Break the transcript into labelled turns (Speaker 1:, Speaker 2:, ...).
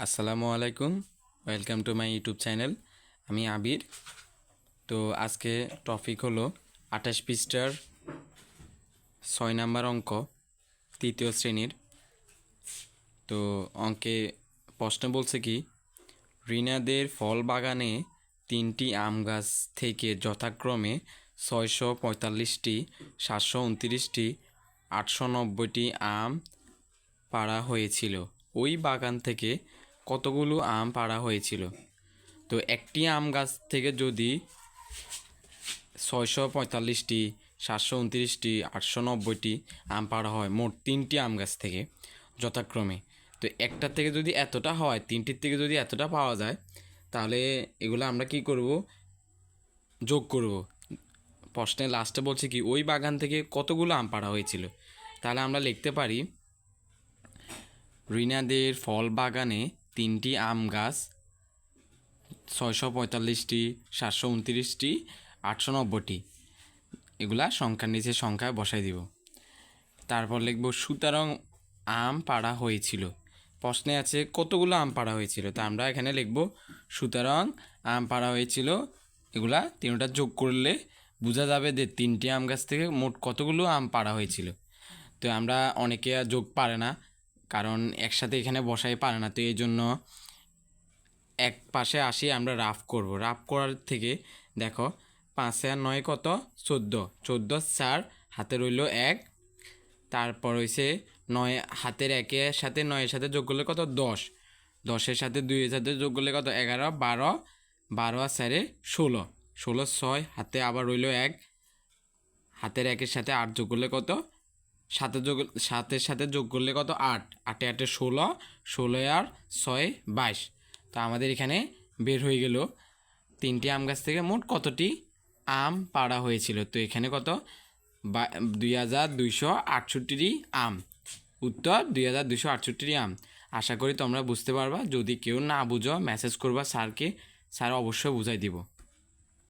Speaker 1: আসসালামু আলাইকুম, welcome to my YouTube channel. আমি আবির। তো আজকে টপিক হলো 28 পৃষ্ঠার 6 নাম্বার অঙ্ক, তৃতীয় শ্রেণীর। তো অঙ্কে প্রশ্ন বলছে কি, রিনাদের ফল বাগানে 3টি আম গাছ থেকে যথাক্রমে 645টি, 729টি, 890টি আম পাড়া হয়েছিল। ওই বাগান থেকে কতগুলো আম পাড়া হয়েছিল? তো একটি আম গাছ থেকে যদি 645টি, 729টি, 890টি আম পাড়া হয়, মোট 3টি আম গাছ থেকে যথাক্রমে, তো একটার থেকে যদি এতটা হয়, 3টির থেকে যদি এতটা পাওয়া যায়, তাহলে এগুলো আমরা কি করব? যোগ করব। প্রশ্নের লাস্টে বলছে কি, ওই বাগান থেকে কতগুলো আম পাড়া হয়েছিল। তাহলে আমরা লিখতে পারি, রিনাদের ফল বাগানে 3টি আম গাছ, 645টি, 729টি, 890টি, এগুলা সংখ্যার নিচে সংখ্যায় বসাই দিব। তারপর লিখব সুতরাং আম পাড়া হয়েছিল। প্রশ্নে আছে কতগুলো আম পাড়া হয়েছিল, তা আমরা এখানে লিখব সুতরাং আম পাড়া হয়েছিল। এগুলা তিনটা যোগ করলে বোঝা যাবে যে 3টি আম গাছ থেকে মোট কতগুলো আম পাড়া হয়েছিল। তো আমরা অনেকে যোগ পারে না, কারণ একসাথে এখানে বসাই পারে না। তো এই জন্য এক পাশে আসি, আমরা রাফ করব। রাফ করার থেকে দেখো, 5 আর 9 কত? 14, 14 4 হাতে রইল 1, তারপর হইছে 9 হাতের 1-এর সাথে 9-এর সাথে যোগ করলে কত? 10, 10-এর সাথে 2-এর সাথে যোগ করলে কত? 11, 12, 12 আর 4-এ 16, 16 6 হাতে আবার রইল 1, হাতের 1-এর সাথে 8 যোগ করলে কত? 7-এর সাথে যোগ করলে কত? 8, 8-এ 8-এ 16, 16 আর 6 22। তো আমাদের এখানে বের হয়ে গেল 3টি আম গাছ থেকে মোট কতটি আম পাড়া হয়েছিল। তো এখানে কত? 2268টি আম। উত্তর 2268টি আম। আশা করি তোমরা বুঝতে পারবা। যদি কেউ না বুঝো, মেসেজ করবা স্যারকে, স্যার অবশ্যই বুঝাই দিব।